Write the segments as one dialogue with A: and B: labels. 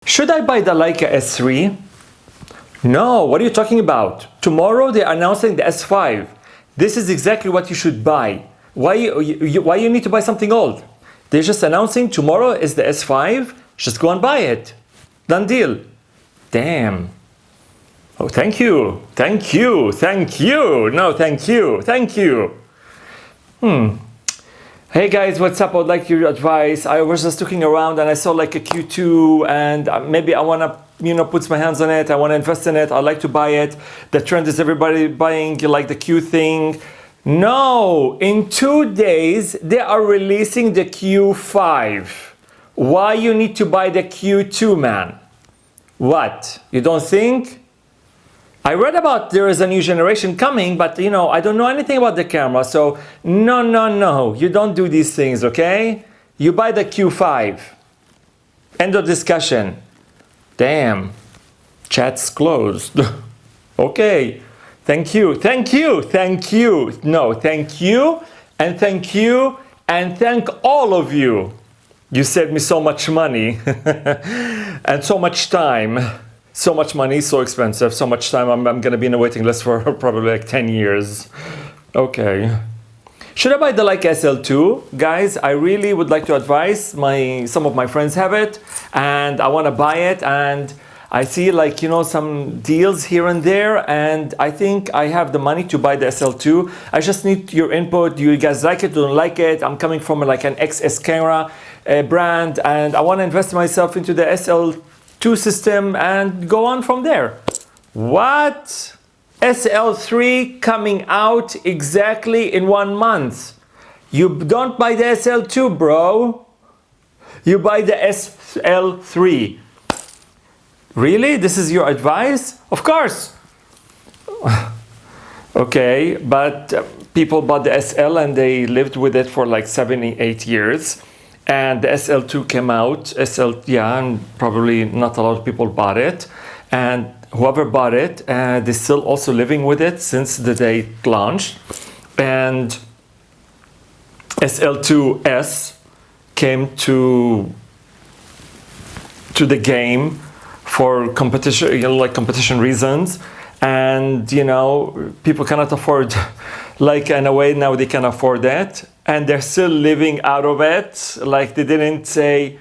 A: Should I buy the Leica S3? No, what are you talking about? Tomorrow they're announcing the S5. This is exactly what you should buy. Why you need to buy something old? They're just announcing tomorrow is the S5. Just go and buy it. Done deal. Damn. Oh, thank you. Thank you. Thank you. No, thank you. Thank you. Hey guys, what's up? I would like your advice. I was just looking around and I saw like a Q2 and maybe I want to, put my hands on it. I want to invest in it. I'd like to buy it. The trend is everybody buying like the Q thing. No, in 2 days, they are releasing the Q5. Why you need to buy the Q2, man? What? You don't think? I read about there is a new generation coming, but I don't know anything about the camera. So no, you don't do these things, okay? You buy the Q5. End of discussion. Damn. Chat's closed. Okay. Thank you. Thank you. Thank you. No, thank you. And thank you. And thank all of you. You saved me so much money and so much time. So much money, so expensive, so much time. I'm going to be in a waiting list for probably like 10 years. Okay. Should I buy the Leica SL2? Guys, I really would like to advise. Some of my friends have it and I want to buy it, and I see like, some deals here and there, and I think I have the money to buy the SL2. I just need your input. Do you guys like it? Don't like it? I'm coming from like an XS camera brand, and I want to invest myself into the SL2 system and go on from there. What? SL3 coming out exactly in 1 month. You don't buy the SL2, bro. You buy the SL3. Really? This is your advice? Of course. Okay, but people bought the SL and they lived with it for like 7-8 years. And the SL2 came out, and probably not a lot of people bought it. And whoever bought it, they're still also living with it since the day it launched. And SL2S came to the game for competition, competition reasons. And, people cannot afford, in a way now they can afford that. And they're still living out of it. Like they didn't say,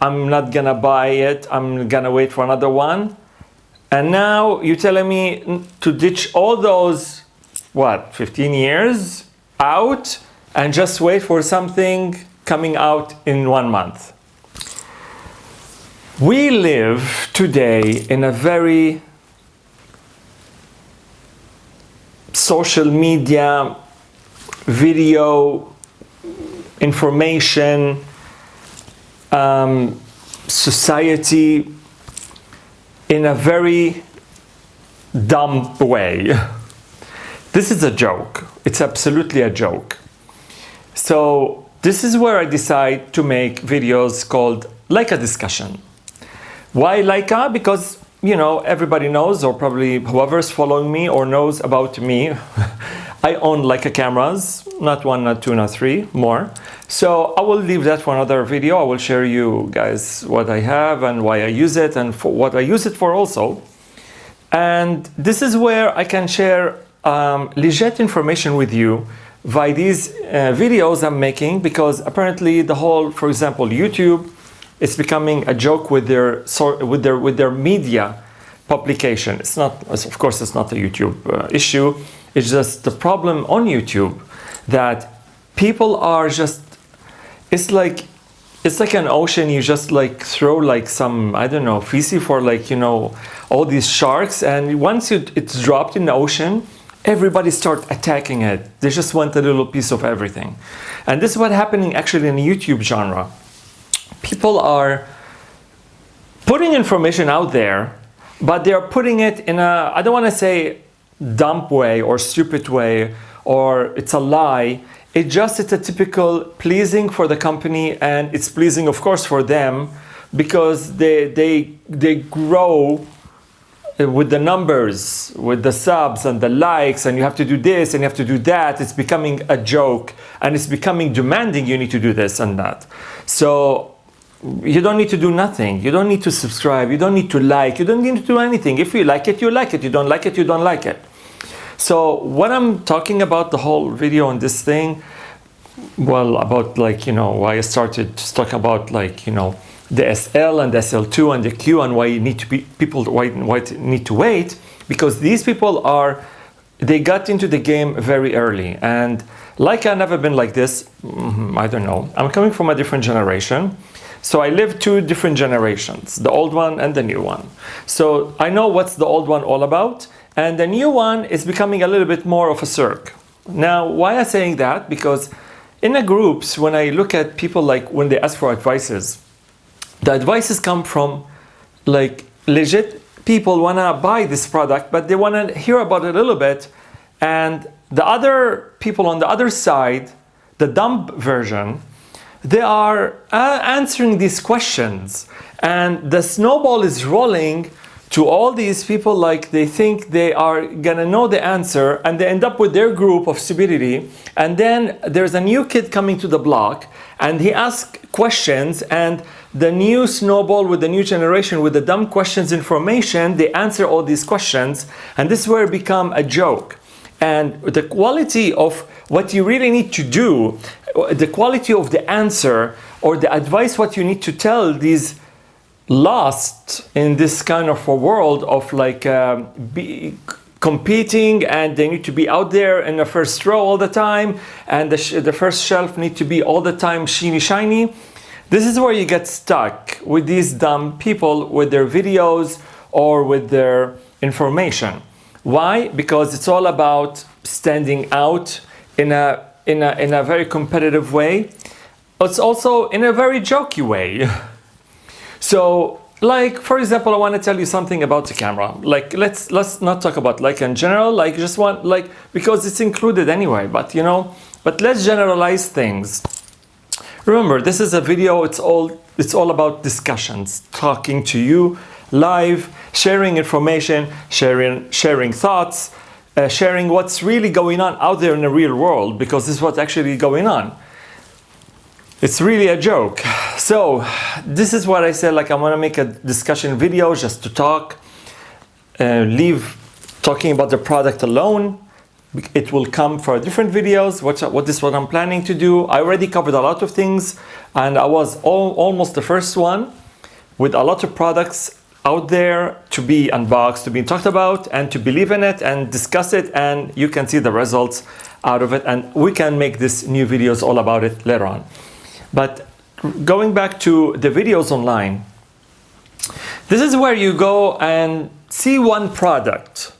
A: I'm not gonna buy it, I'm gonna wait for another one. And now you're telling me to ditch all those, 15 years out and just wait for something coming out in 1 month. We live today in a very social media, video, information, society in a very dumb way. This is a joke. It's absolutely a joke. So this is where I decide to make videos called Leica Discussion. Why Leica? Because everybody knows, or probably whoever's following me or knows about me, I own Leica cameras, not 1, not 2, not 3, more. So I will leave that for another video. I will share you guys what I have and why I use it and for what I use it for also. And this is where I can share legit information with you via these videos I'm making, because apparently the whole, for example, YouTube, it's becoming a joke with their media publication. It's not, of course, it's not a YouTube issue. It's just the problem on YouTube that people are just, it's like an ocean. You just throw some, I don't know, feces for all these sharks, and once it's dropped in the ocean, everybody start attacking it. They just want a little piece of everything. And this is what's happening actually in the YouTube genre. People are putting information out there, but they're putting it in a, I don't want to say dumb way or stupid way or it's a lie. It's a typical pleasing for the company, and it's pleasing of course for them because they grow with the numbers, with the subs and the likes, and you have to do this and you have to do that. It's becoming a joke and it's becoming demanding. You need to do this and that. So you don't need to do nothing. You don't need to subscribe. You don't need to like. You don't need to do anything. If you like it, you like it. You don't like it, you don't like it. So what I'm talking about the whole video on this thing, well, about like, you know, why I started to talk about like, you know, the SL and the SL2 and the Q, and why you need to be people, why need to wait, because these people are, they got into the game very early. And like I've never been like this, I don't know. I'm coming from a different generation. So I lived two different generations, the old one and the new one. So I know what's the old one all about, and the new one is becoming a little bit more of a circ. Now, why am I saying that? Because in the groups, when I look at people, like when they ask for advices, the advices come from like legit people wanna buy this product, but they wanna hear about it a little bit. And the other people on the other side, the dumb version, they are answering these questions. And the snowball is rolling to all these people, like they think they are gonna know the answer, and they end up with their group of stupidity. And then there's a new kid coming to the block, and he asks questions, and the new snowball with the new generation with the dumb questions information, they answer all these questions, and this is where it become a joke. And the quality of what you really need to do, the quality of the answer or the advice, what you need to tell these lost in this kind of a world of like competing, and they need to be out there in the first row all the time, and the first shelf need to be all the time shiny. This is where you get stuck with these dumb people with their videos or with their information. Why? Because it's all about standing out in a very competitive way. It's also in a very jokey way. So, like, for example, I want to tell you something about the camera. Like, let's not talk about like in general, like just want, like, because it's included anyway, but you know, but let's generalize things. Remember, this is a video, it's all about discussions, talking to you live, sharing information, sharing thoughts, sharing what's really going on out there in the real world, because this is what's actually going on. It's really a joke. So this is what I said, like I want to make a discussion video just to talk, leave talking about the product alone. It will come for different videos. What is what I'm planning to do. I already covered a lot of things, and I was almost the first one with a lot of products out there to be unboxed, to be talked about, and to believe in it and discuss it, and you can see the results out of it, and we can make this new videos all about it later on. But going back to the videos online, this is where you go and see one product.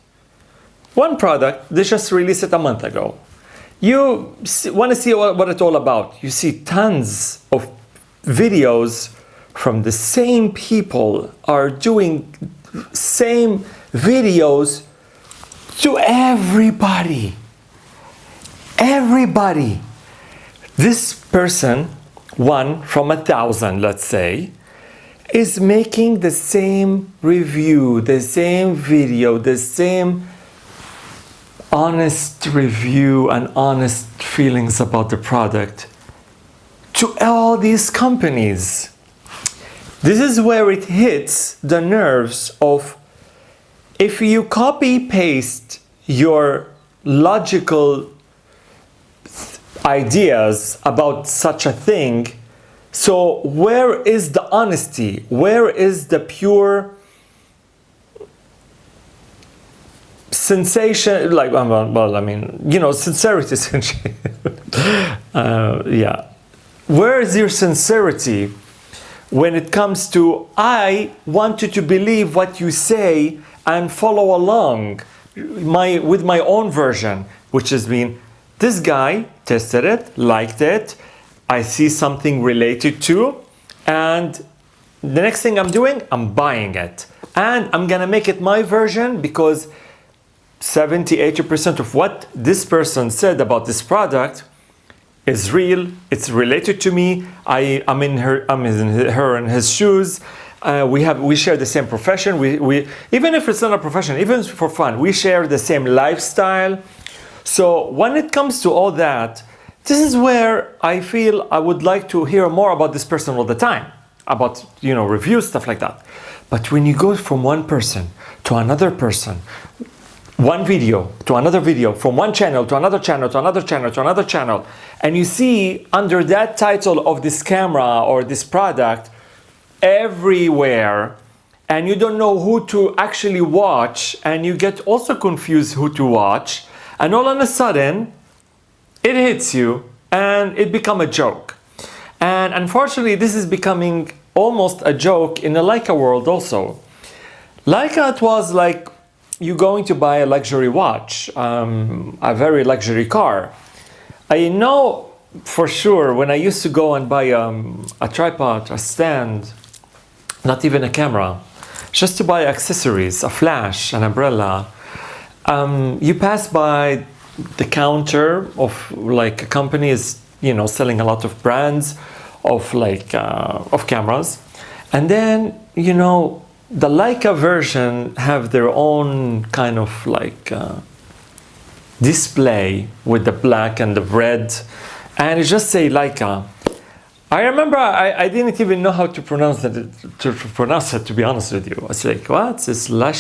A: One product, they just released it a month ago. You want to see what it's all about. You see tons of videos from the same people are doing same videos to everybody. Everybody. This person, one from 1,000, let's say, is making the same review, the same video, the same honest review and honest feelings about the product to all these companies. This is where it hits the nerves of, if you copy paste your logical ideas about such a thing, so where is the honesty? Where is the pure sensation, like, well, I mean, you know, sincerity essentially. Yeah. Where is your sincerity when it comes to, I want you to believe what you say and follow along with my own version, which has been, this guy tested it, liked it, I see something related to, and the next thing I'm doing, I'm buying it. And I'm gonna make it my version, because 70–80% of what this person said about this product is real, it's related to me, I'm in her and his shoes, we share the same profession, we even if it's not a profession, even for fun, we share the same lifestyle. So when it comes to all that, this is where I feel I would like to hear more about this person all the time. about, you know, reviews, stuff like that. But when you go from one person to another person, one video to another video, from one channel to another channel to another channel to another channel, and you see under that title of this camera or this product everywhere, and you don't know who to actually watch, and you get also confused who to watch, and all of a sudden it hits you and it becomes a joke. And unfortunately this is becoming almost a joke in the Leica world also. Leica, it was like you going to buy a luxury watch, a very luxury car. I know for sure when I used to go and buy a tripod, a stand, not even a camera, just to buy accessories, a flash, an umbrella, you pass by the counter of like a company is, you know, selling a lot of brands of like of cameras, and then, you know, the Leica version have their own kind of like display with the black and the red, and it just say Leica. I remember I didn't even know how to pronounce it, to be honest with you. I was like, what? It's la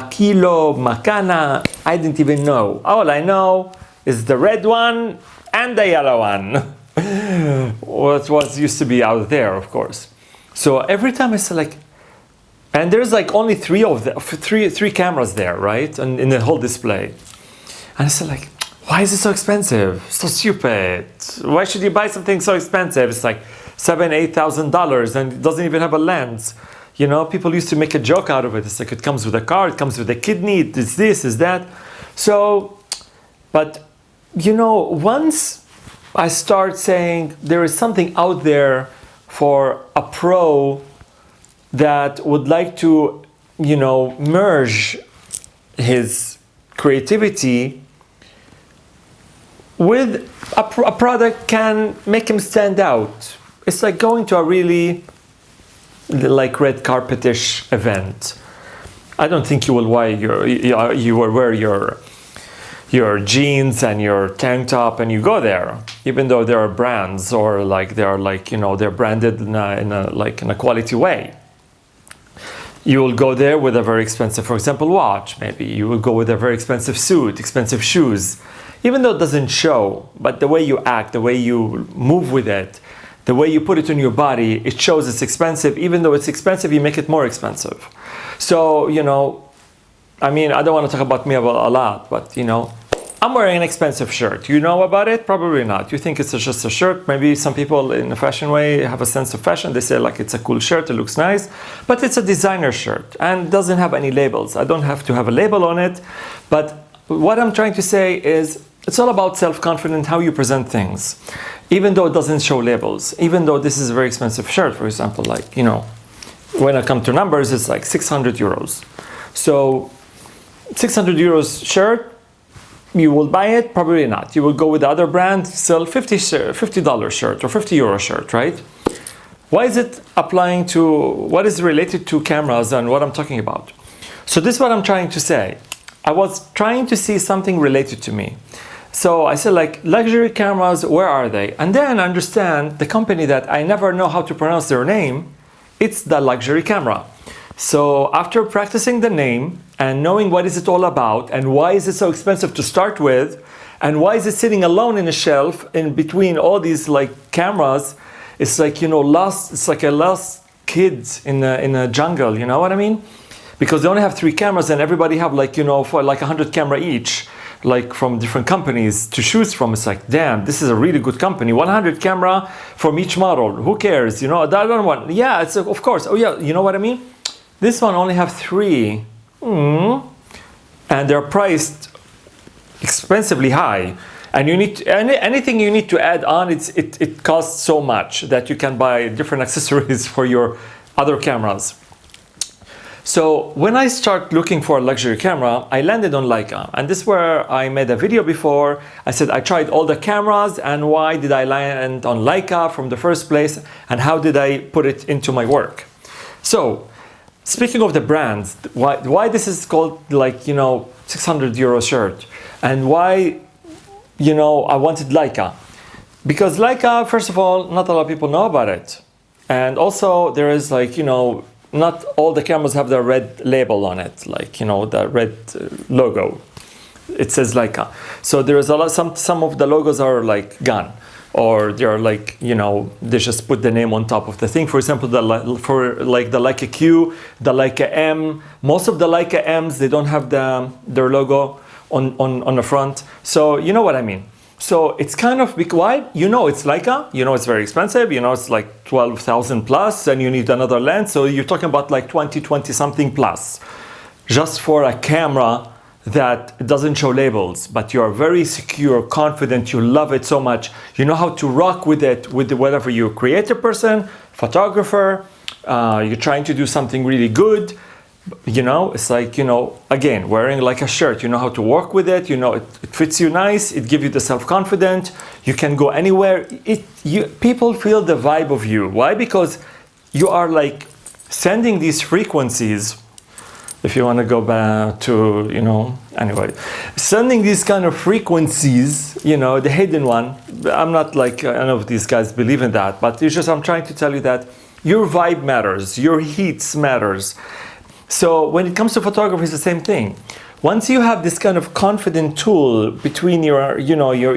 A: kilo macana. I didn't even know. All I know is the red one and the yellow one. What was used to be out there, of course. So every time I say like, and there's like only three cameras there, right? And in the whole display. And I said like, why is it so expensive? So stupid. Why should you buy something so expensive? It's like $7,000-8,000 and it doesn't even have a lens. You know, people used to make a joke out of it. It's like it comes with a car, it comes with a kidney, it's this, it's that. So, but you know, once I start saying there is something out there for a pro that would like to, you know, merge his creativity with a product can make him stand out. It's like going to a really like red carpetish event. I don't think you will wear your jeans and your tank top and you go there, even though there are brands or like they are like, you know, they're branded in a quality way. You will go there with a very expensive, for example, watch. Maybe you will go with a very expensive suit, expensive shoes. Even though it doesn't show, but the way you act, the way you move with it, the way you put it on your body, it shows it's expensive. Even though it's expensive, you make it more expensive. So, you know, I mean, I don't want to talk about me a lot, but, you know, I'm wearing an expensive shirt. You know about it? Probably not. You think it's just a shirt. Maybe some people in a fashion way have a sense of fashion. They say like it's a cool shirt, it looks nice, but it's a designer shirt and doesn't have any labels. I don't have to have a label on it, but what I'm trying to say is it's all about self-confidence, how you present things. Even though it doesn't show labels, even though this is a very expensive shirt, for example, like, you know, when I come to numbers, it's like 600 euros. So 600 euros shirt, you will buy it? Probably not. You will go with the other brand, sell $50 shirt or 50 euro shirt, right? Why is it applying to, what is related to cameras and what I'm talking about? So this is what I'm trying to say. I was trying to see something related to me. So I said like, luxury cameras, where are they? And then I understand the company that I never know how to pronounce their name, it's the luxury camera. So after practicing the name and knowing what is it all about and why is it so expensive to start with and why is it sitting alone in a shelf in between all these like cameras, it's like, you know, it's like a lost kid in a jungle, you know what I mean? Because they only have 3 cameras and everybody have like, you know, for like 100 camera each, like from different companies to choose from. It's like, damn, this is a really good company. 100 camera from each model. Who cares? You know, the other one, yeah, it's of course. Oh yeah, you know what I mean? This one only have 3. And they're priced expensively high. And you need to, anything you need to add on, it costs so much that you can buy different accessories for your other cameras. So when I start looking for a luxury camera, I landed on Leica. And this is where I made a video before. I said I tried all the cameras and why did I land on Leica from the first place and how did I put it into my work. So speaking of the brands, why this is called like, you know, 600 euro shirt and why, you know, I wanted Leica. Because Leica, first of all, not a lot of people know about it. And also there is like, you know, not all the cameras have the red label on it, like, you know, the red logo. It says Leica. So there is a lot, some of the logos are like gone, or they're like, you know, they just put the name on top of the thing. For example, for like the Leica Q, the Leica M, most of the Leica M's, they don't have their logo on the front. So you know what I mean. So it's kind of why, you know, it's Leica, you know, it's very expensive, you know, it's like 12,000 plus, and you need another lens. So you're talking about like 20 something plus, just for a camera that doesn't show labels, but you're very secure, confident, you love it so much, you know how to rock with it, with whatever you're a creative person, photographer, you're trying to do something really good. You know, it's like, you know, again, wearing like a shirt, you know how to work with it, you know, it fits you nice, it gives you the self-confidence, you can go anywhere. People feel the vibe of you. Why? Because you are like sending these frequencies, if you want to go back to, you know, anyway, sending these kind of frequencies, you know, the hidden one. I'm not like, I don't know if these guys believe in that, but it's just, I'm trying to tell you that your vibe matters, your heat matters. So when it comes to photography, it's the same thing. Once you have this kind of confident tool between your, you know, you're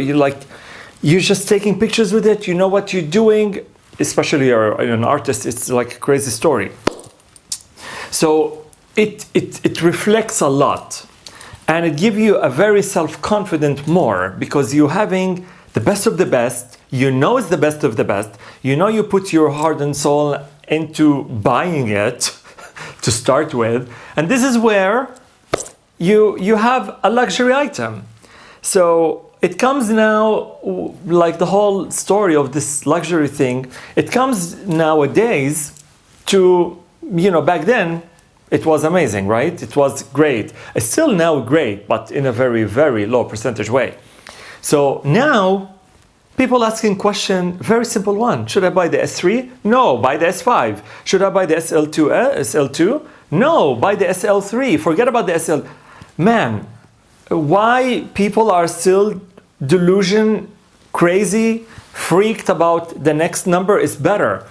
A: just taking pictures with it, you know what you're doing, especially you're an artist, it's like a crazy story. So it reflects a lot, and it gives you a very self-confident more, because you're having the best of the best, you know it's the best of the best, you know you put your heart and soul into buying it, to start with, and this is where you have a luxury item. So it comes now, like the whole story of this luxury thing, it comes nowadays to, you know, back then it was amazing, right? It was great. It's still now great, but in a very, very low percentage way. So now people asking question, very simple one. Should I buy the S3? No, buy the S5. Should I buy the SL2? No, buy the SL3. Forget about the SL. Man, why people are still delusion, crazy, freaked about the next number is better.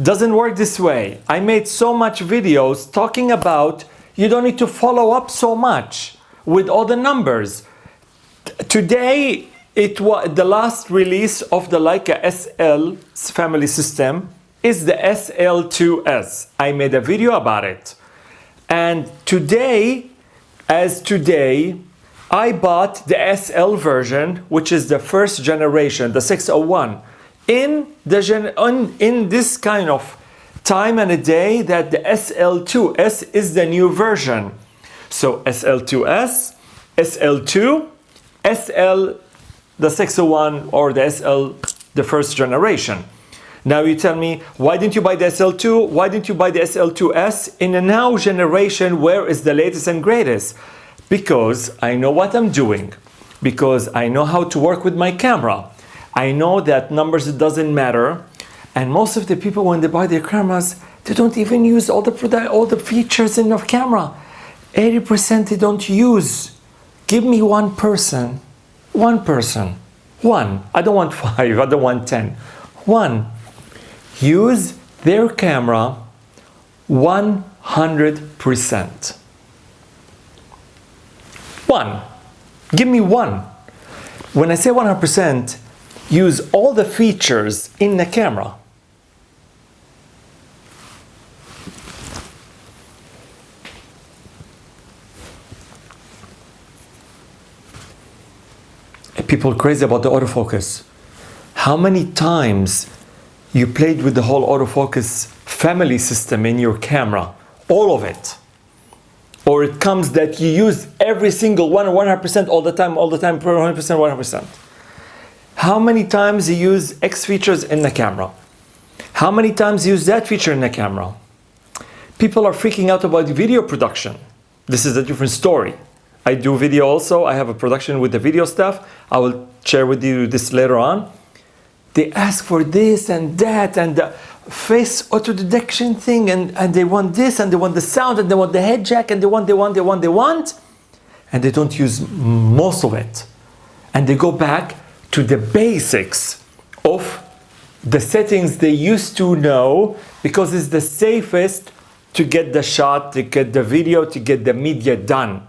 A: Doesn't work this way. I made so much videos talking about you don't need to follow up so much with all the numbers. Today, it was the last release of the Leica SL family system is the SL2S. I made a video about it. And today, I bought the SL version, which is the first generation, the 601. In this kind of time and a day that the SL2S is the new version. So SL2S, SL2, SL the 601 or the SL, the first generation. Now you tell me, why didn't you buy the SL2? Why didn't you buy the SL2S? In the now generation, where is the latest and greatest? Because I know what I'm doing. Because I know how to work with my camera. I know that numbers, it doesn't matter. And most of the people, when they buy their cameras, they don't even use all the features in your camera. 80% they don't use. Give me one person. One. I don't want 5, I don't want 10. One. Use their camera 100%. One. Give me one. When I say 100%, use all the features in the camera. People are crazy about the autofocus. How many times you played with the whole autofocus family system in your camera? All of it. Or it comes that you use every single one 100% all the time, 100%. How many times you use X features in the camera? How many times you use that feature in the camera? People are freaking out about video production. This is a different story. I do video also. I have a production with the video stuff. I will share with you this later on. They ask for this and that and the face auto detection thing, and they want this and they want the sound and they want the head jack and they want, and they don't use most of it. And they go back to the basics. of the settings they used to know, because it's the safest to get the shot, to get the video, to get the media done.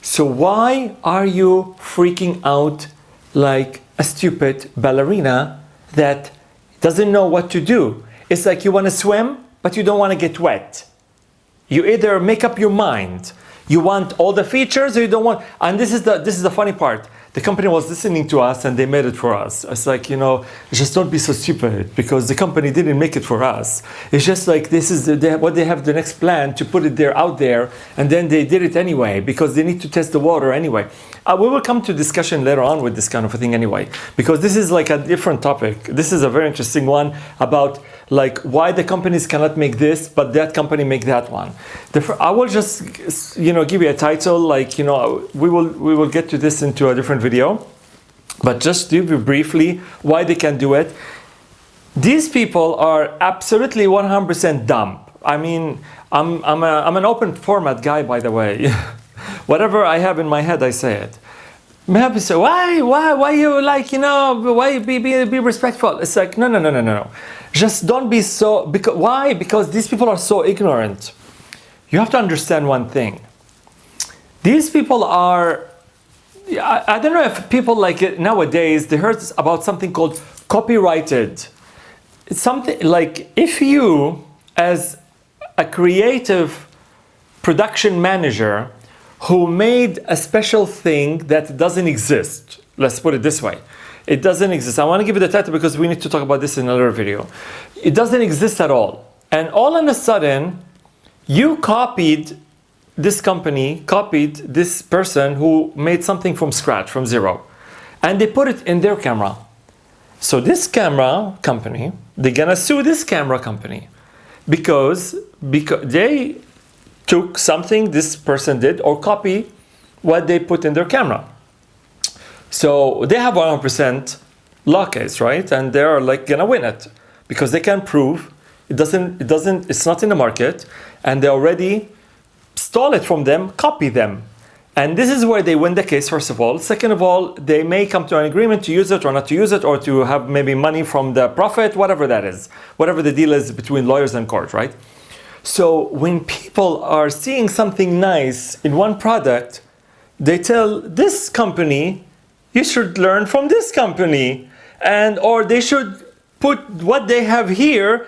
A: So why are you freaking out like a stupid ballerina that doesn't know what to do? It's like you want to swim, but you don't want to get wet. You either make up your mind. You want all the features, or you don't want. And this is the funny part. The company was listening to us and they made it for us. It's like, you know, just don't be so stupid, because the company didn't make it for us. It's just like, this is what they have the next plan to put it there out there, and then they did it anyway because they need to test the water anyway. We will come to discussion later on with this kind of a thing anyway, because this is like a different topic. This is a very interesting one about like why the companies cannot make this, but that company make that one. I will just, you know, give you a title, like, you know, we will get to this into a different video, but just give you briefly why they can do it. These people are absolutely 100% dumb. I mean, I'm an open format guy, by the way. Whatever I have in my head, I say it. Maybe say, why you like, you know, why be respectful? It's like, no. Just don't be so, because, why? Because these people are so ignorant. You have to understand one thing. These people are, I don't know if people like it nowadays, they heard about something called copyrighted. It's something like, if you, as a creative production manager who made a special thing that doesn't exist, let's put it this way, it doesn't exist. I want to give you the title because we need to talk about this in another video. It doesn't exist at all. And all of a sudden, you copied this company, copied this person who made something from scratch, from zero, and they put it in their camera. So this camera company, they're gonna sue this camera company because they took something this person did or copy what they put in their camera. So they have 100% law case, right? And they're like gonna win it because they can prove it's not in the market, and they already stole it from them, copy them. And this is where they win the case, first of all. Second of all, they may come to an agreement to use it or not to use it, or to have maybe money from the profit, whatever that is, whatever the deal is between lawyers and court, right? So when people are seeing something nice in one product, they tell this company, you should learn from this company, or they should put what they have here.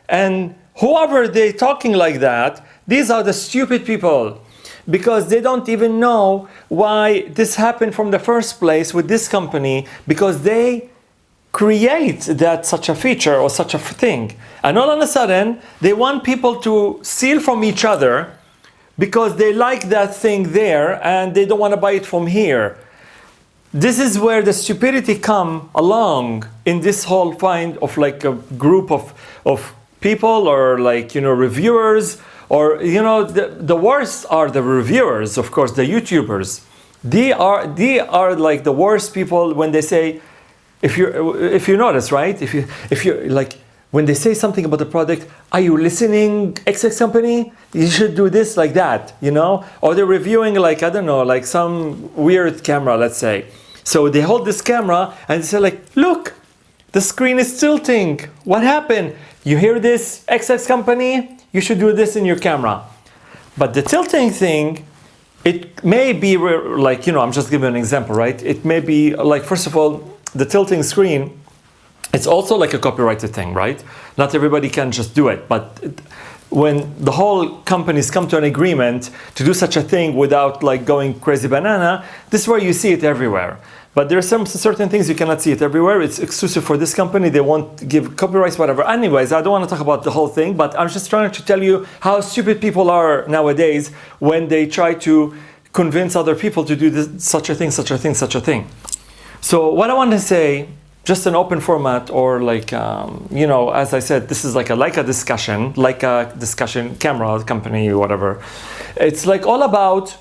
A: And whoever they're talking like that, these are the stupid people, because they don't even know why this happened from the first place with this company, because they create such a feature or such a thing. And all of a sudden, they want people to steal from each other because they like that thing there and they don't want to buy it from here. This is where the stupidity come along in this whole kind of like a group of people, or like, you know, reviewers, or, you know, the worst are the reviewers, of course, the YouTubers. They are like the worst people when they say, if you notice, right? If you like, when they say something about the product, are you listening, XX company? You should do this, like that, you know? Or they're reviewing, like, I don't know, like some weird camera, let's say. So they hold this camera and they say like, look, the screen is tilting. What happened? You hear this, XX company? You should do this in your camera. But the tilting thing, it may be like, you know, I'm just giving an example, right? It may be like, first of all, the tilting screen, it's also like a copyrighted thing, right? Not everybody can just do it, but when the whole companies come to an agreement to do such a thing without like going crazy banana, this is where you see it everywhere. But there are some certain things you cannot see it everywhere. It's exclusive for this company. They won't give copyrights, whatever. Anyways, I don't want to talk about the whole thing, but I'm just trying to tell you how stupid people are nowadays when they try to convince other people to do this, such a thing. So what I want to say, just an open format, or like, you know, as I said, this is like a Leica discussion, camera company, whatever. It's like all about,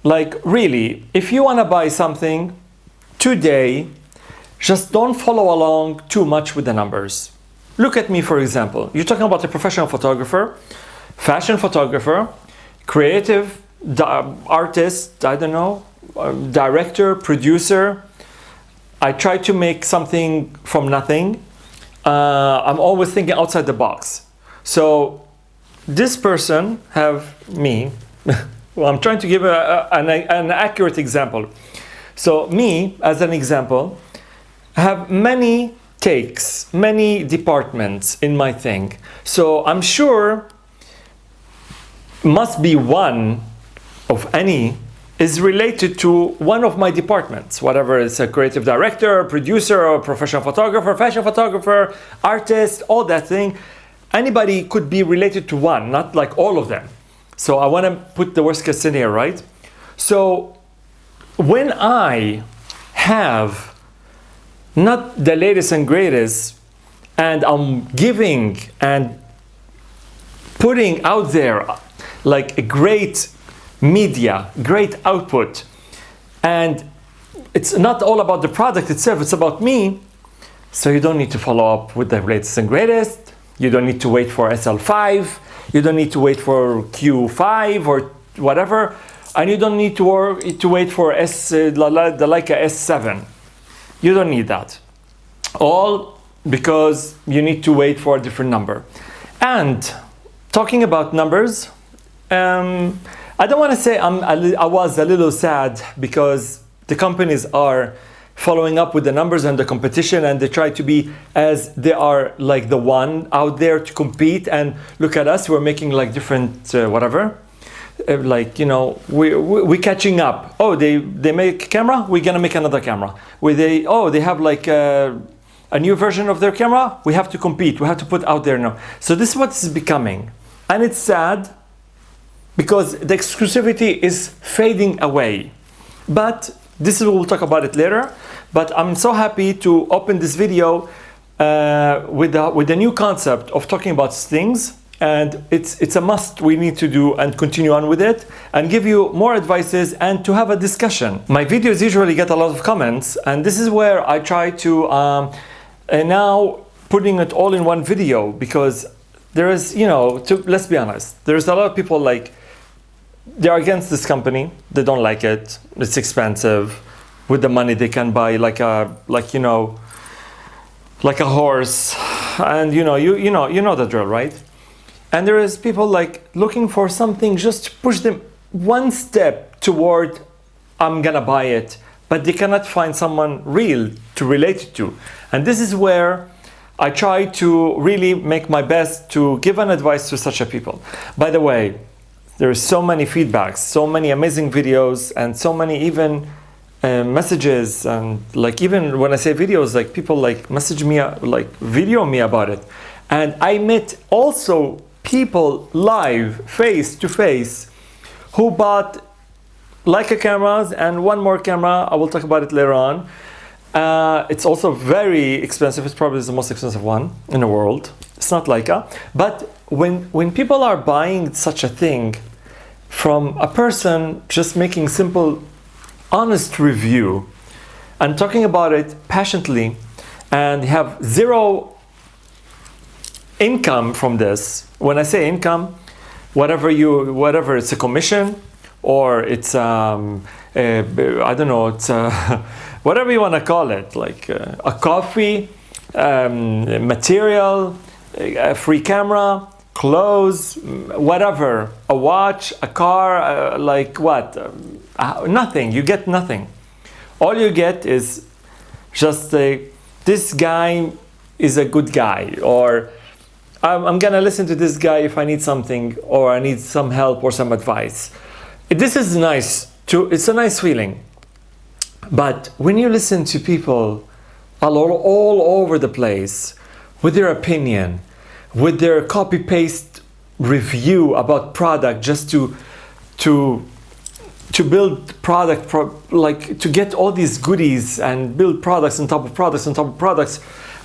A: like, really, if you want to buy something today, just don't follow along too much with the numbers. Look at me, for example. You're talking about a professional photographer, fashion photographer, creative artist, I don't know, director, producer. I try to make something from nothing. I'm always thinking outside the box. So this person have me. Well, I'm trying to give an accurate example. So me, as an example, have many takes, many departments in my thing. So I'm sure must be one of any is related to one of my departments, whatever it's a creative director, producer, or professional photographer, fashion photographer, artist, all that thing. Anybody could be related to one, not like all of them. So I want to put the worst case scenario, right? So when I have not the latest and greatest, and I'm giving and putting out there like a great media, great output, and it's not all about the product itself, it's about me. So you don't need to follow up with the latest and greatest. You don't need to wait for SL5. You don't need to wait for Q5 or whatever, and you don't need to wait for the Leica S7. You don't need that. All because you need to wait for a different number. And talking about numbers, I don't want to say I was a little sad because the companies are following up with the numbers and the competition, and they try to be as they are like the one out there to compete. And look at us, we're making like different whatever. Like, you know, we catching up. Oh, they make a camera, we're gonna make another camera. They have like a new version of their camera, we have to compete, we have to put out there now. So this is what it's becoming, and it's sad because the exclusivity is fading away. But this is, we'll talk about it later. But I'm so happy to open this video with the new concept of talking about things. And it's a must we need to do and continue on with it and give you more advices and to have a discussion. My videos usually get a lot of comments, and this is where I try to now putting it all in one video, because there is, you know, let's be honest, there's a lot of people like they're against this company, they don't like it, it's expensive. With the money they can buy like a horse, and you know the drill, right? And there is people like looking for something just to push them one step toward I'm gonna buy it, but they cannot find someone real to relate it to. And this is where I try to really make my best to give an advice to such a people. By the way, there is so many feedbacks, so many amazing videos, and so many even messages, and like even when I say videos, like people like message me, like video me about it. And I met also people live, face to face, who bought Leica cameras and one more camera. I will talk about it later on. It's also very expensive. It's probably the most expensive one in the world. It's not Leica. But when people are buying such a thing from a person just making simple, honest review and talking about it passionately, and have zero income from this. When I say income, whatever it's a commission, or it's I don't know, it's whatever you want to call it, like a coffee, material, a free camera, clothes, whatever, a watch, a car, like what? Nothing. You get nothing. All you get is just this guy is a good guy, or I'm gonna listen to this guy if I need something, or I need some help or some advice. This is nice too. It's a nice feeling. But when you listen to people all over the place with their opinion, with their copy-paste review about product, just to build product, like to get all these goodies and build products on top of products on top of products,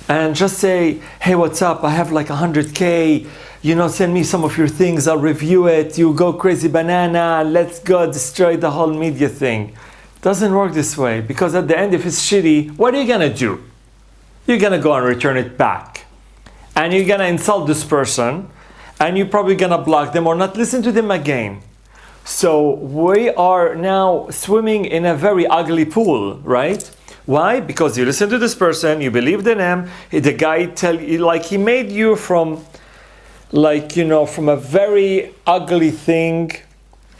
A: and just say, hey, what's up? I have like 100K, you know, send me some of your things, I'll review it, you go crazy banana, let's go destroy the whole media thing. Doesn't work this way, because at the end, if it's shitty, what are you gonna do? You're gonna go and return it back. And you're gonna insult this person, and you're probably gonna block them or not listen to them again. So we are now swimming in a very ugly pool, right? Why? Because you listen to this person, you believed in him, the guy tell you, like, he made you from, like, you know, from a very ugly thing,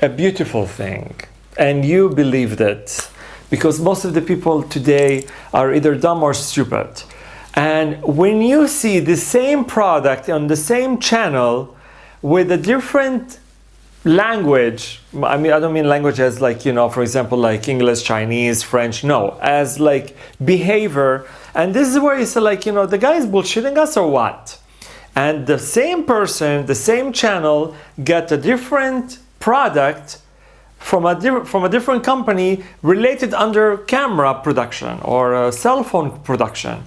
A: a beautiful thing. And you believed it. Because most of the people today are either dumb or stupid. And when you see the same product on the same channel with a different language, I mean, I don't mean language as like, you know, for example, like English, Chinese, French, no, as like behavior. And this is where you say, like, you know, the guy is bullshitting us or what? And the same person, the same channel, get a different product from a different company related under camera production or cell phone production.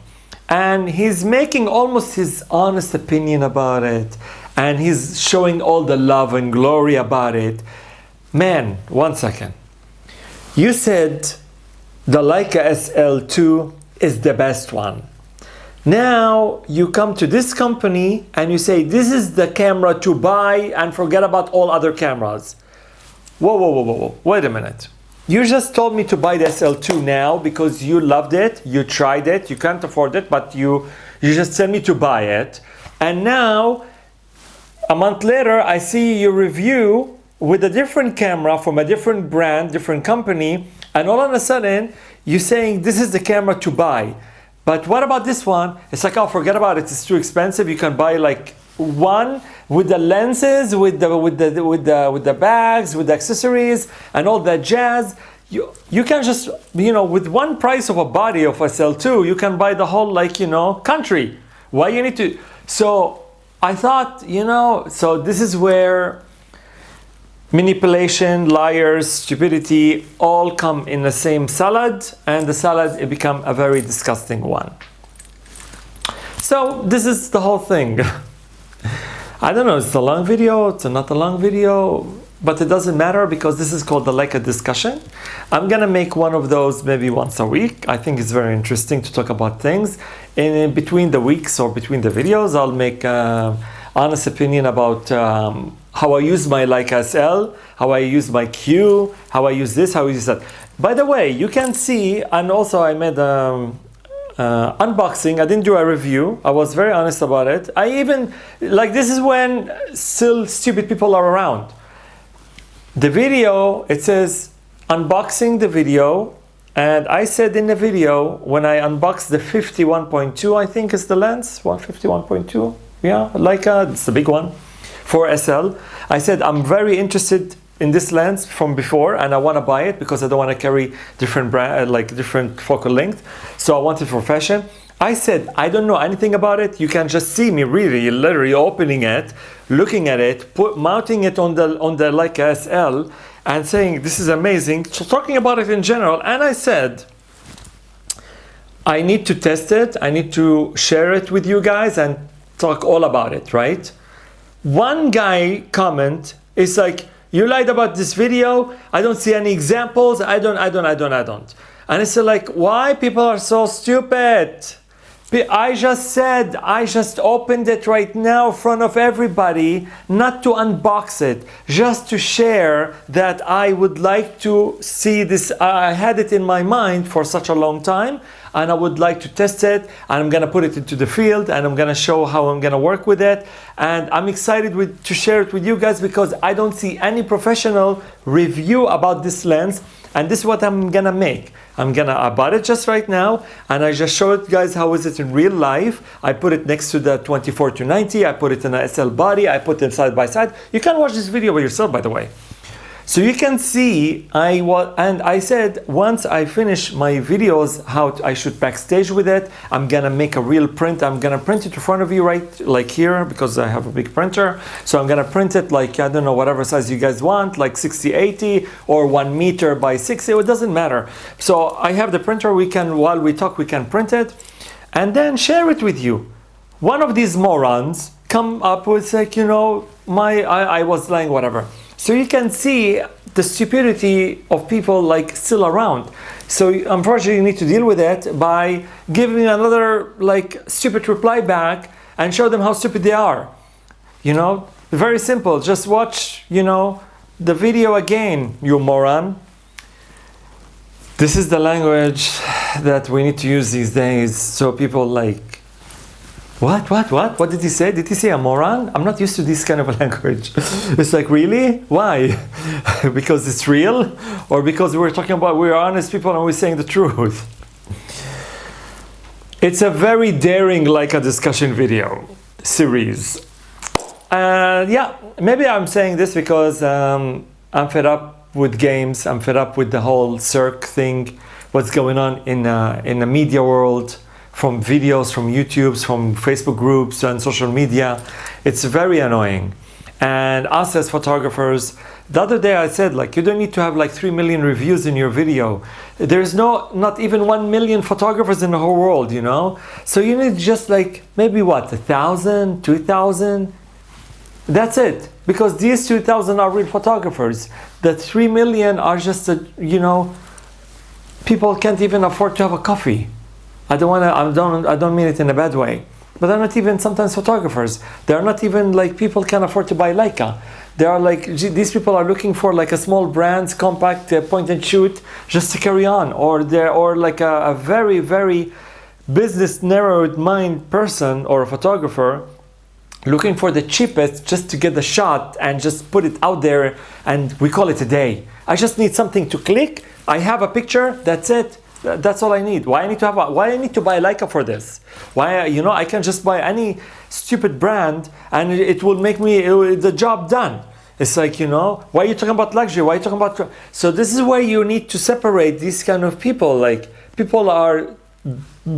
A: And he's making almost his honest opinion about it. And he's showing all the love and glory about it. Man, 1 second. You said the Leica SL2 is the best one. Now you come to this company and you say, this is the camera to buy and forget about all other cameras. Whoa, whoa, whoa, whoa, whoa. Wait a minute. You just told me to buy the SL2 now because you loved it, you tried it, you can't afford it, but you just sent me to buy it. And now, a month later, I see your review with a different camera from a different brand, different company, and all of a sudden, you're saying this is the camera to buy. But what about this one? It's like, oh, forget about it, it's too expensive. You can buy like one with the lenses, with the bags, with the accessories, and all that jazz. You can just, you know, with one price of a body of SL2, you can buy the whole, like, you know, country. Why you need to? So I thought, you know, so this is where manipulation, liars, stupidity all come in the same salad, and the salad, it become a very disgusting one. So this is the whole thing. I don't know, it's a long video, it's not a long video, but it doesn't matter because this is called the Leica discussion. I'm gonna make one of those maybe once a week. I think it's very interesting to talk about things. And in between the weeks or between the videos, I'll make honest opinion about how I use my Leica SL, how I use my Q, how I use this, how I use that. By the way, you can see, and also I made unboxing. I didn't do a review. I was very honest about it. I even, like, this is when still stupid people are around. The video, it says unboxing the video, and I said in the video when I unboxed the 51.2, I think is the lens, 151.2, yeah, Leica, it's the big one for SL. I said I'm very interested in this lens from before, and I want to buy it because I don't want to carry different brand, like different focal length. So I want it for fashion. I said I don't know anything about it. You can just see me really, literally opening it, looking at it, mounting it on the Leica SL, and saying this is amazing. So talking about it in general, and I said I need to test it. I need to share it with you guys and talk all about it. Right? One guy comment is like, you lied about this video. I don't see any examples. I don't. And it's like, why people are so stupid? I just said, I just opened it right now in front of everybody, not to unbox it, just to share that I would like to see this. I had it in my mind for such a long time, and I would like to test it, and I'm gonna put it into the field, and I'm gonna show how I'm gonna work with it, and I'm excited to share it with you guys because I don't see any professional review about this lens, and this is what I'm gonna make. I bought it just right now, and I just showed you guys how is it in real life. I put it next to the 24-90, I put it in a SL body, I put them side by side. You can watch this video by yourself, by the way. So you can see, I said once I finish my videos how I shoot backstage with it, I'm gonna make a real print. I'm gonna print it in front of you right like here because I have a big printer. So I'm gonna print it like, I don't know, whatever size you guys want, like 60-80 or 1 meter by 60, it doesn't matter. So I have the printer, while we talk, we can print it and then share it with you. One of these morons come up with like, you know, I was lying, whatever. So you can see the stupidity of people like still around. So unfortunately you need to deal with it by giving another like stupid reply back and show them how stupid they are. You know, very simple. Just watch, you know, the video again, you moron. This is the language that we need to use these days. So people like, what did he say? Did he say a moron? I'm not used to this kind of language. It's like, really? Why? Because it's real? Or because we're honest people and we're saying the truth? It's a very daring Leica discussion video series. Yeah, maybe I'm saying this because I'm fed up with games. I'm fed up with the whole circ thing. What's going on in the media world, from videos, from YouTubes, from Facebook groups and social media. It's very annoying. And us as photographers, the other day I said, like, you don't need to have like 3 million reviews in your video. There's not even 1 million photographers in the whole world, you know? So you need just like, maybe what, 1,000, 2,000? That's it. Because these 2,000 are real photographers. The 3 million are just, you know, people can't even afford to have a coffee. I don't mean it in a bad way. But they're not even sometimes photographers. They're not even like people can afford to buy Leica. They are like, these people are looking for like a small brand, compact, point and shoot, just to carry on. Or like a very, very business narrowed mind person or a photographer looking for the cheapest just to get the shot and just put it out there, and we call it a day. I just need something to click. I have a picture, that's it. That's all I need. Why I need to buy Leica for this? Why, you know, I can just buy any stupid brand and it will make me the job done. It's like, you know, why are you talking about luxury? Why are you talking about... So this is where you need to separate these kind of people. Like, people are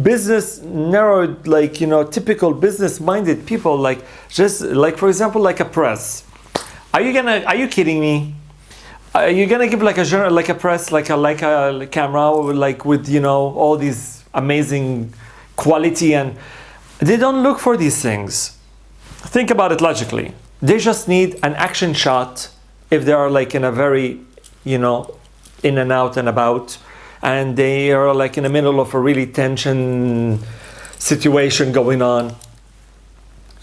A: business narrowed, like, you know, typical business minded people, like, just like, for example, like a press. Are you kidding me? Are you gonna give like a journal, like a press, like a camera, like with, you know, all these amazing quality, and they don't look for these things. Think about it logically. They just need an action shot if they are like in a very, you know, in and out and about, and they are like in the middle of a really tension situation going on.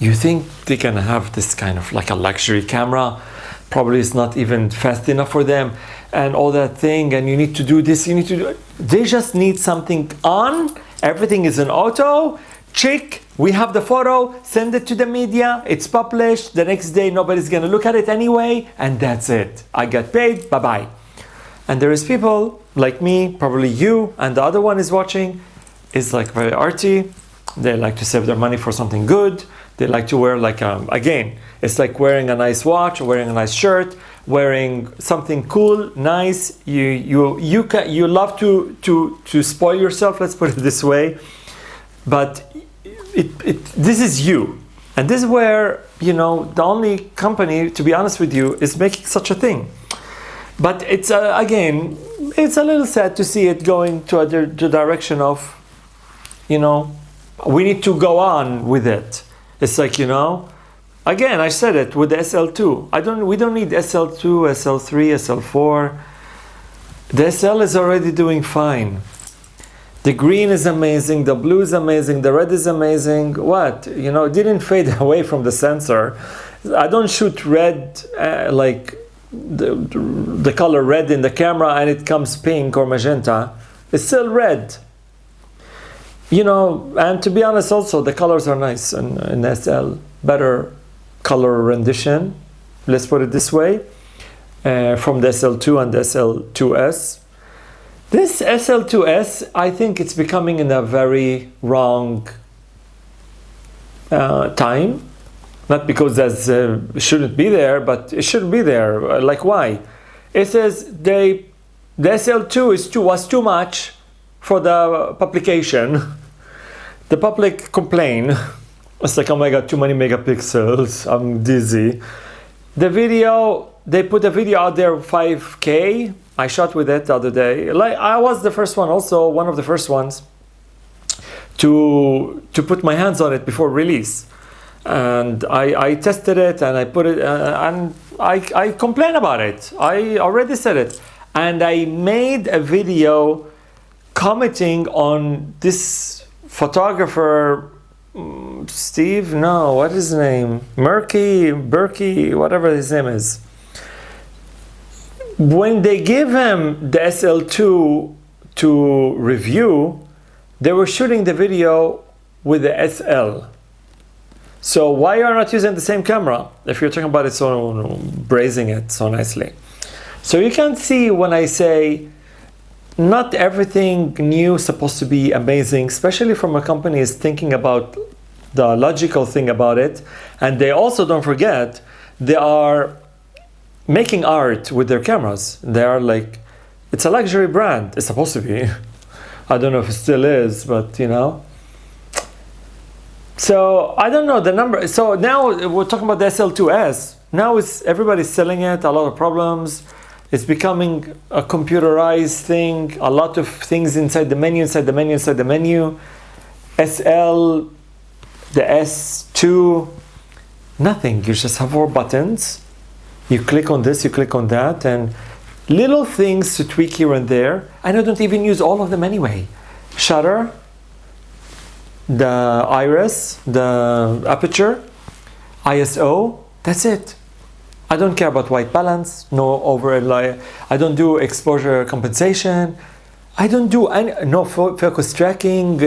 A: You think they can have this kind of like a luxury camera? Probably it's not even fast enough for them, and all that thing, and you need to do this, you need to do it. They just need something on, everything is in auto, check, we have the photo, send it to the media, it's published, the next day nobody's gonna look at it anyway, and that's it. I got paid, bye-bye. And there is people like me, probably you, and the other one is watching, is like very arty, they like to save their money for something good, they like to wear like, again, it's like wearing a nice watch, wearing a nice shirt, wearing something cool, nice. You love to spoil yourself, let's put it this way. But this is you. And this is where, you know, the only company, to be honest with you, is making such a thing. But it's, again, it's a little sad to see it going to the direction of, you know, we need to go on with it. It's like, you know, again, I said it with the SL2. We don't need SL2, SL3, SL4. The SL is already doing fine. The green is amazing, the blue is amazing, the red is amazing. What? You know, it didn't fade away from the sensor. I don't shoot red like the color red in the camera and it comes pink or magenta. It's still red. You know, and to be honest also, the colors are nice in SL. Better color rendition, let's put it this way, from the SL2 and the SL2S. This SL2S, I think it's becoming in a very wrong time. Not because that shouldn't be there, but it shouldn't be there. Like, why? It says the SL2 was too much for the publication. The public complain. It's like, oh my god, too many megapixels, I'm dizzy. The video, they put a video out there 5K. I shot with it the other day. Like, I was the first one, also one of the first ones to put my hands on it before release. And I tested it and I put it, and I complain about it. I already said it. And I made a video commenting on this photographer, Steve, no, what is his name? Berkey, whatever his name is. When they give him the SL2 to review, they were shooting the video with the SL. So why are you not using the same camera if you're talking about it so brazing it so nicely? So you can see when I say not everything new is supposed to be amazing, especially from a company is thinking about the logical thing about it. And they also, don't forget, they are making art with their cameras. They are like, it's a luxury brand. It's supposed to be. I don't know if it still is, but you know. So I don't know the number. So now we're talking about the SL2S. Now everybody's selling it, a lot of problems. It's becoming a computerized thing, a lot of things inside the menu, inside the menu, inside the menu. SL, the S2, nothing. You just have 4 buttons. You click on this, you click on that, and little things to tweak here and there. And I don't even use all of them anyway. Shutter, the iris, the aperture, ISO, that's it. I don't care about white balance, no overlay. I don't do exposure compensation. I don't do no focus tracking,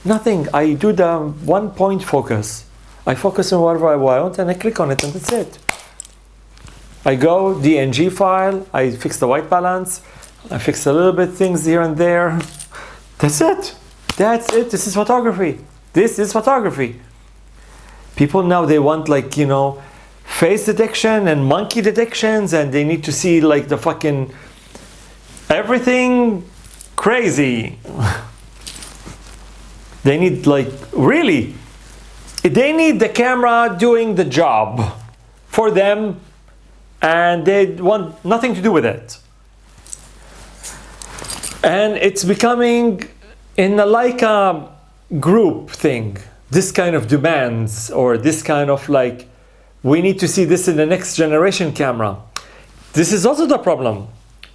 A: nothing. I do the 1-point focus. I focus on whatever I want and I click on it and that's it. I go DNG file, I fix the white balance, I fix a little bit things here and there. That's it. That's it. This is photography. This is photography. People now, they want like, you know, face detection and monkey detections, and they need to see like the fucking everything crazy. They need like, really, they need the camera doing the job for them, and they want nothing to do with it. And it's becoming in the Leica group thing, this kind of demands, or this kind of like, we need to see this in the next generation camera. This is also the problem,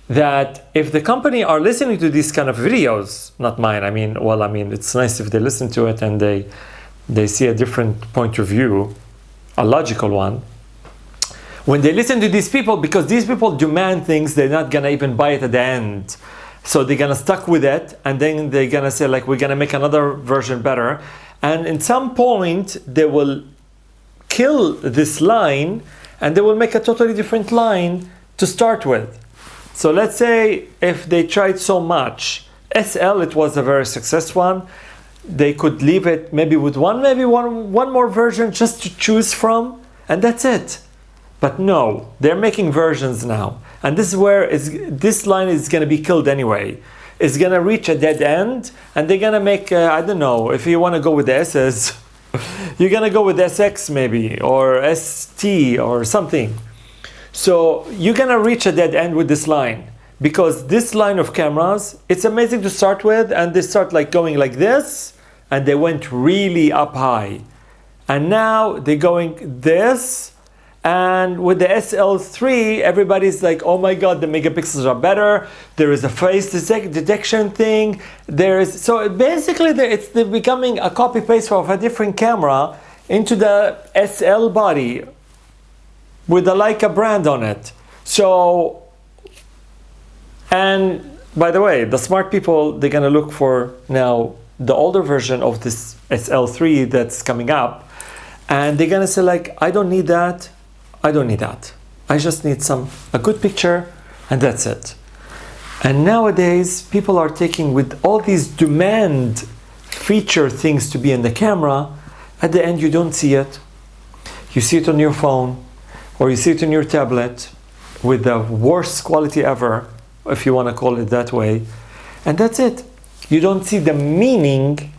A: that if the company are listening to these kind of videos, not mine, I mean, well, I mean, it's nice if they listen to it and they see a different point of view, a logical one. When they listen to these people, because these people demand things, they're not gonna even buy it at the end. So they're gonna stuck with it, and then they're gonna say like, we're gonna make another version better. And in some point, they will kill this line, and they will make a totally different line to start with. So let's say if they tried so much, SL, it was a very successful one. They could leave it maybe with one more version just to choose from, and that's it. But no, they're making versions now. And this is where this line is going to be killed anyway. It's going to reach a dead end, and they're going to make, I don't know, if you want to go with the SS, you're going to go with SX maybe, or ST or something. So you're going to reach a dead end with this line, because this line of cameras, it's amazing to start with, and they start like going like this, and they went really up high. And now they're going this, and with the SL3, everybody's like, oh my God, the megapixels are better. There is a face detection thing. So basically it's becoming a copy paste of a different camera into the SL body with the Leica brand on it. So, and by the way, the smart people, they're gonna look for now the older version of this SL3 that's coming up, and they're gonna say like, I don't need that. I don't need that. I just need a good picture, and that's it. And nowadays, people are taking with all these demand feature things to be in the camera. At the end, you don't see it. You see it on your phone, or you see it on your tablet with the worst quality ever, if you want to call it that way. And that's it. You don't see the meaning,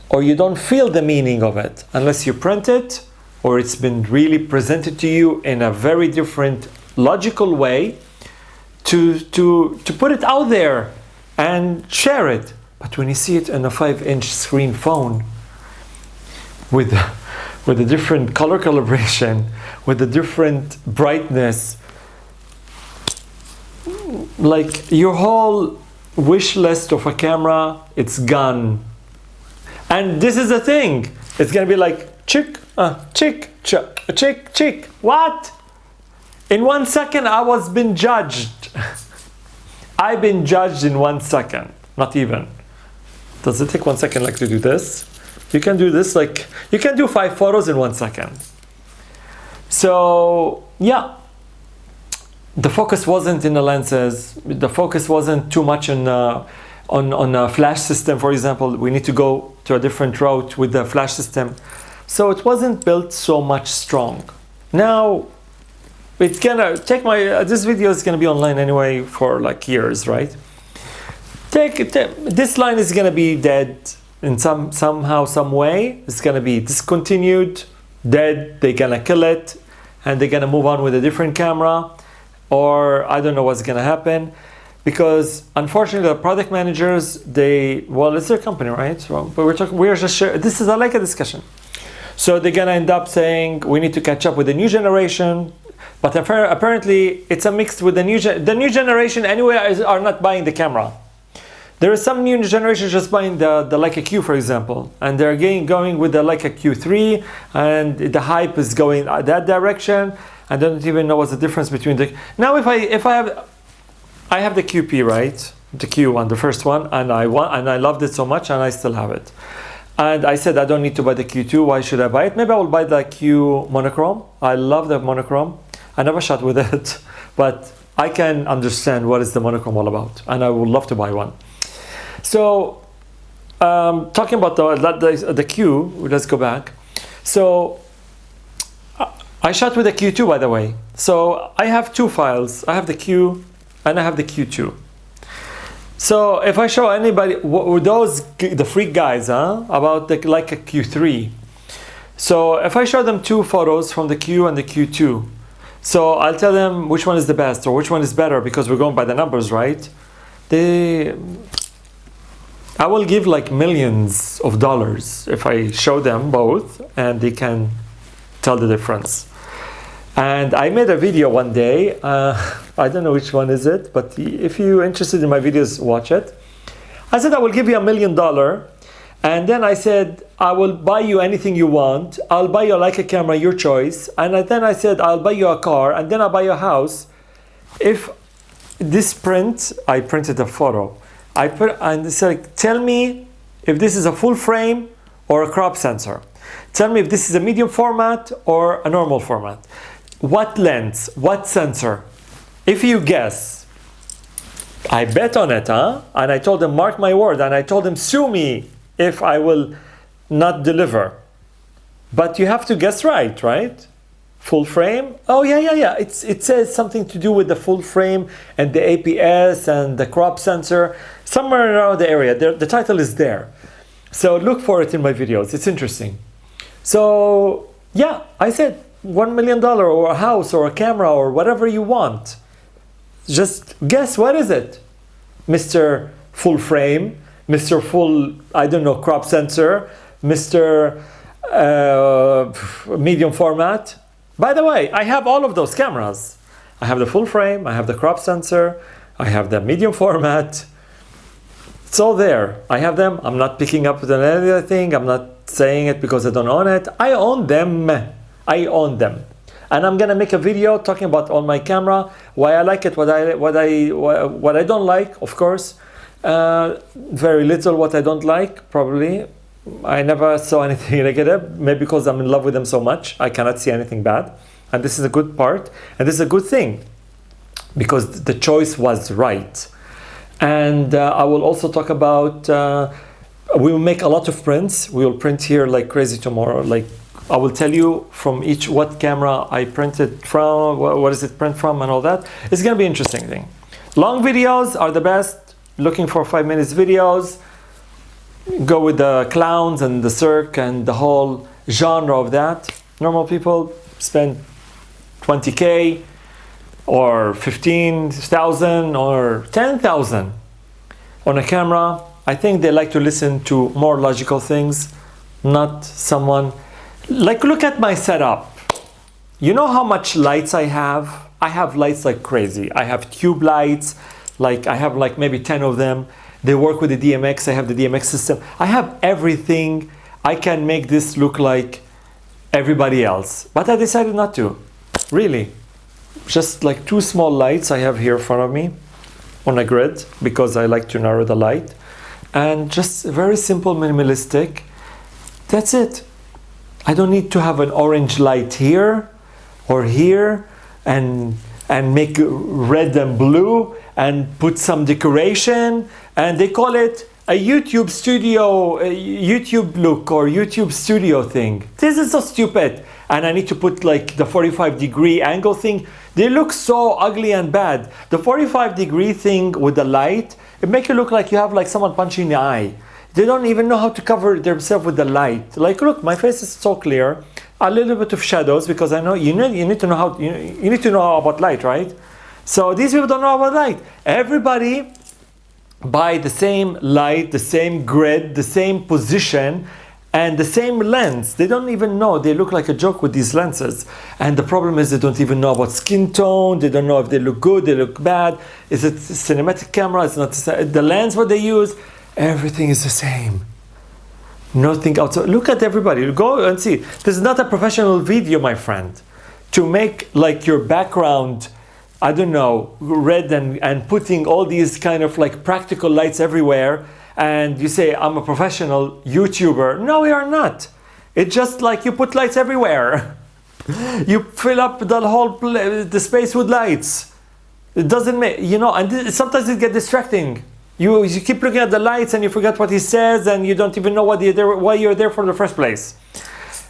A: or you don't feel the meaning of it unless you print it, or it's been really presented to you in a very different logical way to put it out there and share it. But when you see it on a 5-inch screen phone with a different color calibration, with a different brightness, like your whole wish list of a camera, it's gone. And this is the thing, it's gonna be like, chick, chick. What? In 1 second, I was been judged. I've been judged in 1 second, not even. Does it take 1 second like to do this? You can do this like, you can do 5 photos in 1 second. So yeah, the focus wasn't in the lenses. The focus wasn't too much on a flash system, for example. We need to go to a different route with the flash system. So it wasn't built so much strong. Now, it's gonna take this video is gonna be online anyway for like years, right? This line is gonna be dead in somehow, some way. It's gonna be discontinued, dead, they're gonna kill it, and they're gonna move on with a different camera, or I don't know what's gonna happen. Because unfortunately, the product managers, well, it's their company, right? So, but we're just sharing. This is like a discussion. So they're gonna end up saying we need to catch up with the new generation, but apparently it's a mix with the new generation anyway are not buying the camera. There is some new generation just buying the Leica Q, for example, and they're going with the Leica Q3, and the hype is going that direction. I don't even know what's the difference between the. Now, if I have the QP, right, the Q1, the first one, and I loved it so much, and I still have it. And I said I don't need to buy the Q2. Why should I buy it? Maybe I will buy the Q monochrome. I love the monochrome. I never shot with it, but I can understand what is the monochrome all about, and I would love to buy one. So, talking about the Q, let's go back. So, I shot with the Q2, by the way. So I have 2 files. I have the Q and I have the Q2. So if I show anybody, the freak guys, about the Leica Q3. So if I show them 2 photos from the Q and the Q2, so I'll tell them which one is the best or which one is better, because we're going by the numbers, right? I will give like millions of dollars if I show them both and they can tell the difference. And I made a video one day, I don't know which one is it, but if you're interested in my videos, watch it. I said I will give you $1 million, and then I said I will buy you anything you want. I'll buy you a Leica camera, your choice, and then I said I'll buy you a car, and then I'll buy you a house. If this print, I printed a photo. And it's like, tell me if this is a full frame or a crop sensor. Tell me if this is a medium format or a normal format. What lens? What sensor? If you guess, I bet on it, And I told them, mark my word, and I told them, sue me if I will not deliver. But you have to guess right? Full frame? Oh, yeah. It says something to do with the full frame and the APS and the crop sensor. Somewhere around the area. The title is there. So look for it in my videos. It's interesting. So, yeah, I said $1 million or a house or a camera or whatever you want. Just guess, what is it? Mr. Full Frame, Mr. Full, I don't know, crop sensor, Mr. Medium format. By the way, I have all of those cameras. I have the full frame, I have the crop sensor, I have the medium format. It's all there. I have them. I'm not picking up with anything. I'm not saying it because I don't own it. I own them. And I'm gonna make a video talking about all my camera, why I like it, what I don't like, of course. Very little what I don't like, probably. I never saw anything negative, maybe because I'm in love with them so much, I cannot see anything bad. And this is a good part, and this is a good thing, because the choice was right. And I will also talk about, we will make a lot of prints. We will print here like crazy tomorrow. Like, I will tell you from each what camera I printed from, what does it print from, and all that. It's gonna be an interesting thing. Long videos are the best. Looking for 5 minutes videos. Go with the clowns and the cirque and the whole genre of that. Normal people spend 20K or 15,000 or 10,000 on a camera. I think they like to listen to more logical things, not someone like, look at my setup. You know how much lights I have? I have lights like crazy. I have tube lights, like I have like maybe 10 of them. They work with the DMX. I have the DMX system. I have everything. I can make this look like everybody else, but I decided not to. Really, just like 2 small lights I have here in front of me on a grid, because I like to narrow the light. and just very simple, minimalistic. That's it. I don't need to have an orange light here or here and make red and blue and put some decoration, and they call it a YouTube studio, a YouTube look or YouTube studio thing. This is so stupid. And I need to put like the 45-degree angle thing. They look so ugly and bad. The 45-degree thing with the light, it makes you look like you have like someone punching in the eye. They don't even know how to cover themselves with the light. Like, look, my face is so clear. A little bit of shadows, because I know you need to know how you need to know about light, right? So these people don't know about light. Everybody buy the same light, the same grid, the same position, and the same lens. They don't even know. They look like a joke with these lenses. And the problem is they don't even know about skin tone. They don't know if they look good, they look bad. Is it cinematic camera? It's not the lens what they use. Everything is the same. Nothing outside. Look at everybody. Go and see. This is not a professional video, my friend. To make like your background, I don't know, red and putting all these kind of like practical lights everywhere, and you say, I'm a professional YouTuber. No, we are not. It's just like you put lights everywhere. You fill up the whole the space with lights. It doesn't make, you know, and sometimes it gets distracting. You keep looking at the lights and you forget what he says, and you don't even know why you're there for the first place.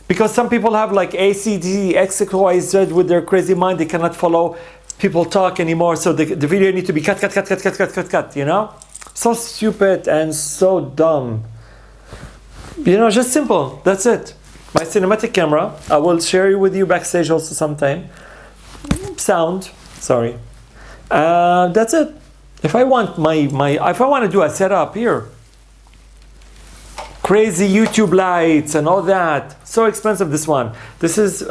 A: Because some people have like ACD, X, Y, Z with their crazy mind. They cannot follow people talk anymore. So the video needs to be cut, you know? So stupid and so dumb. You know, just simple. That's it. My cinematic camera. I will share it with you backstage also sometime. Sound. Sorry. That's it. If I want if I want to do a setup here, crazy YouTube lights and all that, so expensive. This one. This is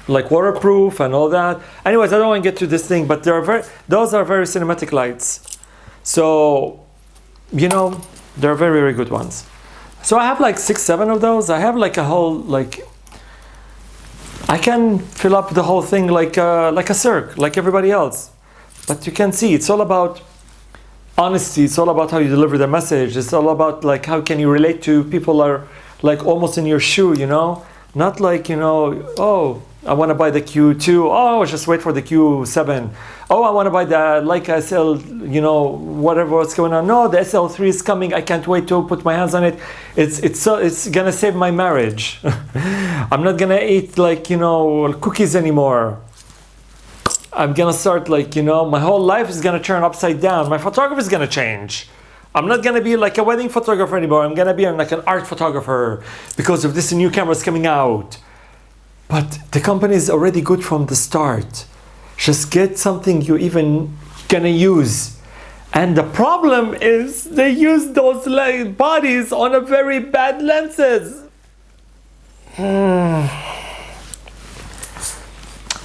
A: like waterproof and all that. Anyways, I don't want to get to this thing, but those are very cinematic lights. So, you know, they're very, very good ones. So I have like 6, 7 of those. I have like a whole, like, I can fill up the whole thing like a circ, like everybody else. But you can see, it's all about honesty. It's all about how you deliver the message. It's all about like how can you relate to people are like almost in your shoe, you know? Not like, you know, oh, I want to buy the Q2. Oh, just wait for the Q7. Oh, I want to buy the Leica SL, you know, whatever what's going on. No, the SL3 is coming. I can't wait to put my hands on it. It's gonna save my marriage. I'm not gonna eat like, you know, cookies anymore. I'm gonna start like, you know, my whole life is gonna turn upside down. My photography is gonna change. I'm not gonna be like a wedding photographer anymore. I'm gonna be like an art photographer because of this new cameras coming out. But the company is already good from the start. Just get something you even gonna use. And the problem is they use those bodies on a very bad lenses.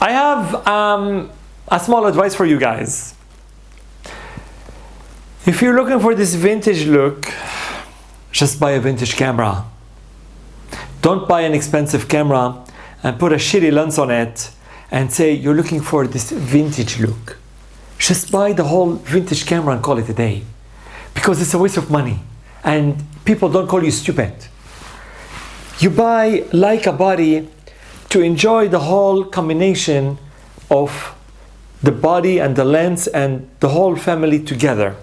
A: I have a small advice for you guys. If you're looking for this vintage look, just buy a vintage camera. Don't buy an expensive camera and put a shitty lens on it and say you're looking for this vintage look. Just buy the whole vintage camera and call it a day. Because it's a waste of money and people don't call you stupid. You buy Leica body to enjoy the whole combination of the body and the lens and the whole family together.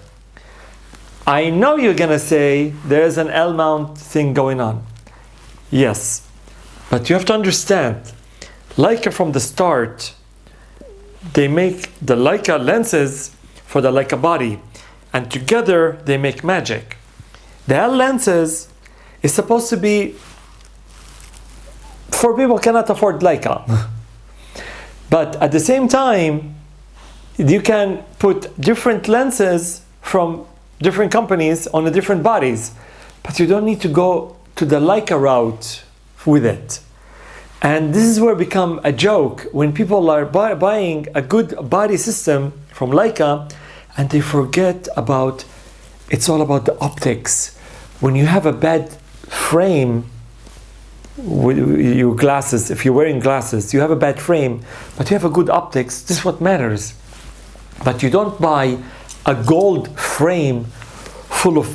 A: I know you're gonna say there's an L mount thing going on. Yes, but you have to understand, Leica from the start, they make the Leica lenses for the Leica body, and together they make magic. The L lenses is supposed to be for people who cannot afford Leica. But at the same time, you can put different lenses from different companies on the different bodies, but you don't need to go to the Leica route with it. And this is where it becomes a joke when people are buying a good body system from Leica and they forget about, it's all about the optics. When you have a bad frame with your glasses, if you're wearing glasses, you have a bad frame, but you have a good optics, this is what matters. But you don't buy a gold frame full of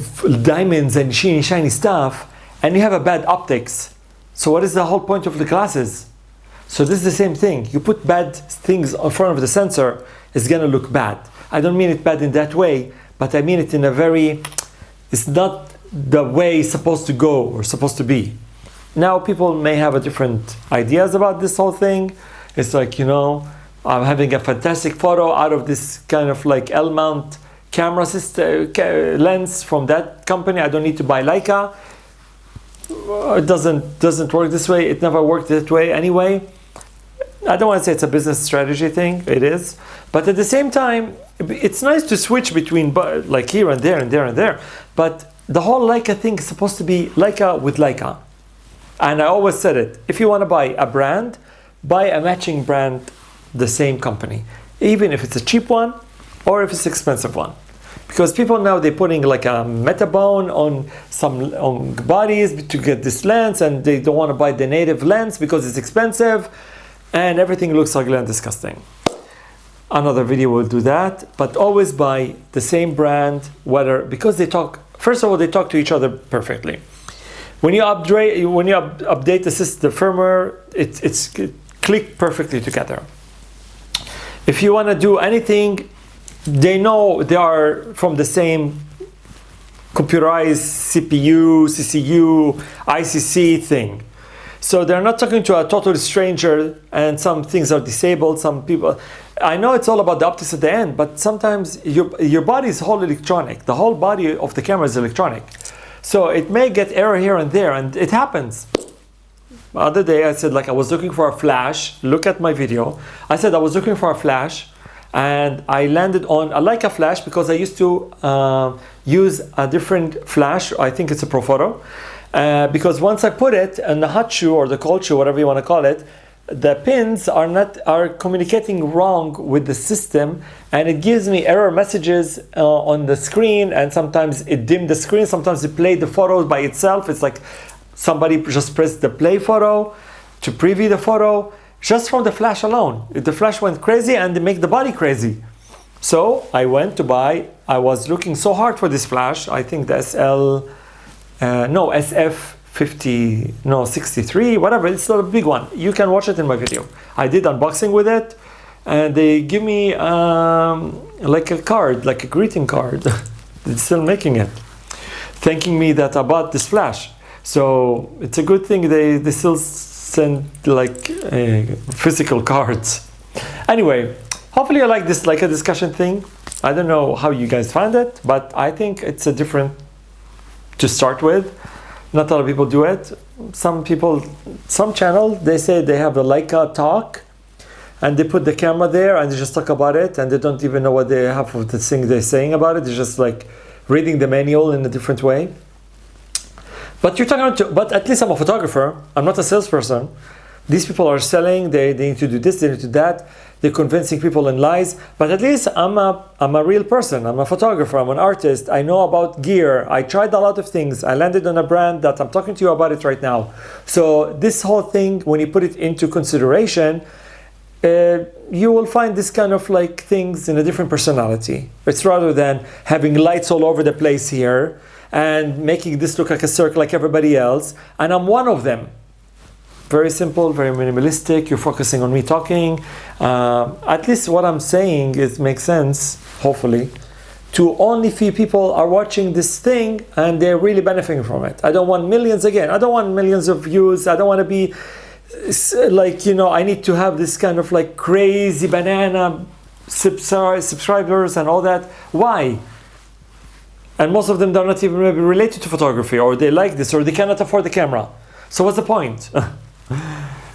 A: diamonds and shiny stuff, and you have a bad optics. So what is the whole point of the glasses? So this is the same thing. You put bad things in front of the sensor, it's gonna look bad. I don't mean it bad in that way, but I mean it in a very, it's not the way it's supposed to go or supposed to be. Now people may have a different ideas about this whole thing. It's like, you know, I'm having a fantastic photo out of this kind of like L-mount camera system, lens from that company. I don't need to buy Leica. It doesn't work this way. It never worked that way anyway. I don't want to say it's a business strategy thing. It is. But at the same time, it's nice to switch between like here and there and there and there. But the whole Leica thing is supposed to be Leica with Leica. And I always said it. If you want to buy a brand, buy a matching brand, the same company. Even if it's a cheap one or if it's an expensive one. Because people now, they're putting like a metabone on some bodies to get this lens, and they don't want to buy the native lens because it's expensive and everything looks ugly and disgusting. Another video will do that, but always buy the same brand, because they talk, first of all, they talk to each other perfectly. When you update the system, the firmware, it's click perfectly together. If you want to do anything, they know they are from the same computerized CPU, CCU, ICC thing. So they're not talking to a total stranger, and some things are disabled, some people. I know it's all about the optics at the end, but sometimes your body is whole electronic. The whole body of the camera is electronic. So it may get error here and there, and it happens. The other day I said, like, I was looking for a flash. Look at my video. I said I was looking for a flash, and I landed on a Leica flash because I used to use a different flash. I think it's a Profoto. Because once I put it in the hot shoe or the cold shoe, whatever you want to call it, the pins are communicating wrong with the system, and it gives me error messages on the screen, and sometimes it dimmed the screen, sometimes it played the photos by itself. It's like somebody just pressed the play photo to preview the photo just from the flash alone. The flash went crazy and they make the body crazy. So I went to buy, I was looking so hard for this flash, I think the SL, SF50, 63, whatever, it's not a big one. You can watch it in my video. I did unboxing with it, and they give me like a card, like a greeting card. They're still making it, thanking me that I bought this flash. So it's a good thing they still send like physical cards. Anyway, hopefully you like this like a discussion thing. I don't know how you guys find it, but I think it's a different to start with. Not a lot of people do it. Some people, some channel, they say they have the Leica talk, and they put the camera there and they just talk about it, and they don't even know what they have of the thing they're saying about it. They're just like reading the manual in a different way. But you're talking to, but at least I'm a photographer. I'm not a salesperson. These people are selling, they need to do this, they need to do that. They're convincing people in lies. But at least I'm a real person. I'm a photographer, I'm an artist. I know about gear. I tried a lot of things. I landed on a brand that I'm talking to you about it right now. So this whole thing, when you put it into consideration, you will find this kind of like things in a different personality. It's rather than having lights all over the place here and making this look like a circle like everybody else. And I'm one of them. Very simple, very minimalistic. You're focusing on me talking. At least what I'm saying makes sense, hopefully, to only few people are watching this thing and they're really benefiting from it. I don't want millions again. I don't want millions of views. I don't want to be like, you know, I need to have this kind of like crazy banana subscribers and all that. Why? And most of them are not even maybe related to photography, or they like this, or they cannot afford the camera. So what's the point?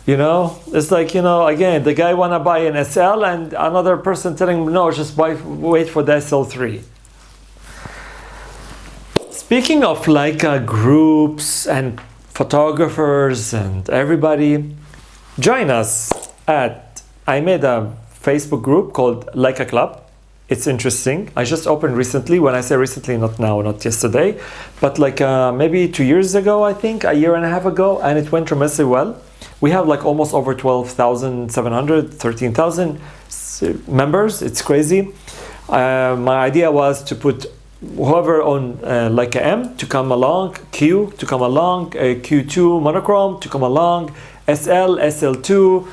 A: You know, it's like, you know, again, the guy wanna buy an SL and another person telling him, no, just wait for the SL3. Speaking of Leica groups and photographers and everybody, join us I made a Facebook group called LEICA CLUB. It's interesting. I just opened recently. When I say recently, not now, not yesterday, but like maybe 2 years ago, I think, a year and a half ago, and it went tremendously well. We have like almost over 12,700, 13,000 members. It's crazy. My idea was to put whoever on Leica M to come along, Q to come along, Q2 monochrome to come along, SL, SL2,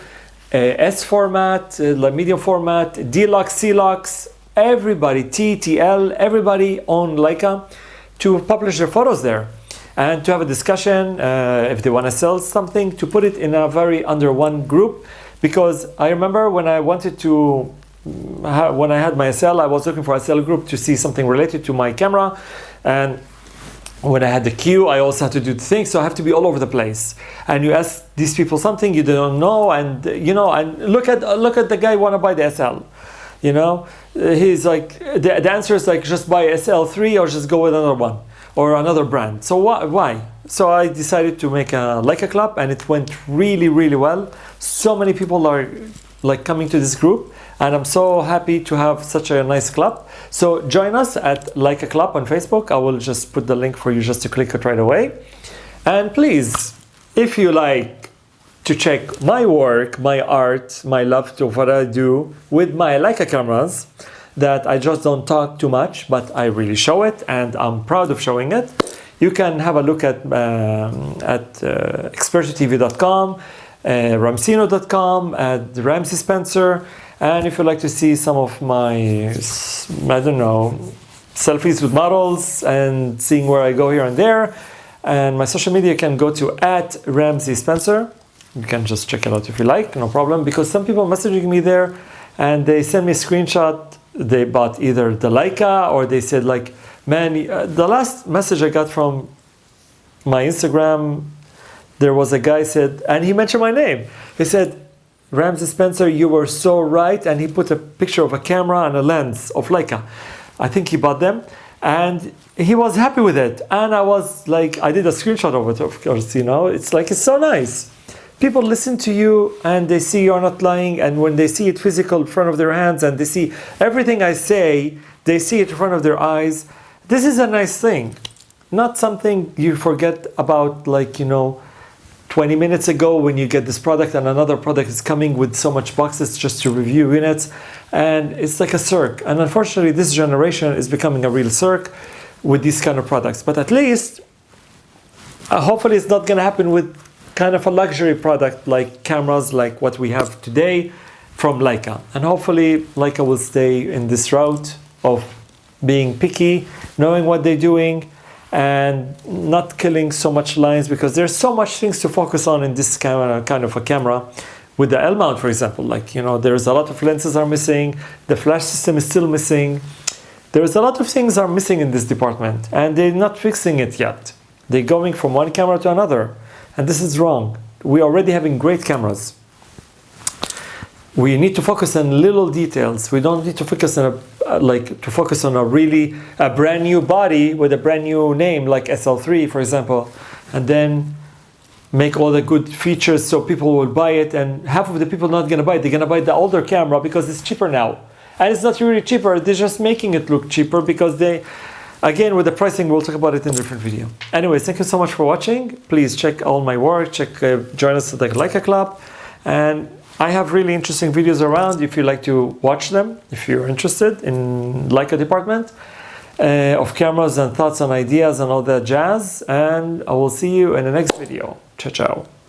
A: S format, medium format, D-Lux, C-Lux, everybody, TL, everybody on Leica to publish their photos there and to have a discussion if they want to sell something, to put it in a very under one group. Because I remember when I wanted to, when I had my SL, I was looking for a SL group to see something related to my camera, and when I had the Q, I also had to do the thing, so I have to be all over the place. And you ask these people something you don't know, and you know, and look at the guy want to buy the SL. You know, he's like, the answer is like, just buy SL3 or just go with another one or another brand. So why? So I decided to make a Leica Club, and it went really, really well. So many people are like coming to this group, and I'm so happy to have such a nice club. So join us at Leica Club on Facebook. I will just put the link for you just to click it right away. And please, if you like to check my work, my art, my love to what I do with my Leica cameras, that I just don't talk too much, but I really show it, and I'm proud of showing it. You can have a look at expertotv.com, ramsino.com, at Ramsey Spencer, and if you'd like to see some of my, I don't know, selfies with models and seeing where I go here and there, and my social media, can go to @Ramsey Spencer. You can just check it out if you like, no problem, because some people messaging me there and they send me a screenshot. They bought either the Leica, or they said like, man, the last message I got from my Instagram, there was a guy said, and he mentioned my name. He said, Ramsey Spencer, you were so right. And he put a picture of a camera and a lens of Leica. I think he bought them, and he was happy with it. And I was like, I did a screenshot of it, of course, you know, it's like, it's so nice. People listen to you and they see you're not lying, and when they see it physical in front of their hands and they see everything I say, they see it in front of their eyes. This is a nice thing, not something you forget about, like, you know, 20 minutes ago when you get this product and another product is coming with so much boxes just to review units, and it's like a circ. And unfortunately, this generation is becoming a real circ with these kind of products. But at least, hopefully it's not going to happen with kind of a luxury product like cameras like what we have today from Leica. And hopefully Leica will stay in this route of being picky, knowing what they're doing, and not killing so much lines, because there's so much things to focus on in this kind of a camera. With the L mount, for example, like, you know, there's a lot of lenses are missing, the flash system is still missing. There's a lot of things are missing in this department, and they're not fixing it yet. They're going from one camera to another, and this is wrong. We're already having great cameras. We need to focus on little details. We don't need to focus on a brand new body with a brand new name like SL3, for example, and then make all the good features so people will buy it, and half of the people not going to buy it. They're going to buy the older camera because it's cheaper now. And it's not really cheaper. They're just making it look cheaper because they, again, with the pricing, we'll talk about it in a different video. Anyways, thank you so much for watching. Please check all my work. Join us at the Leica Club. And I have really interesting videos around if you like to watch them, if you're interested in Leica department of cameras and thoughts and ideas and all that jazz. And I will see you in the next video. Ciao, ciao.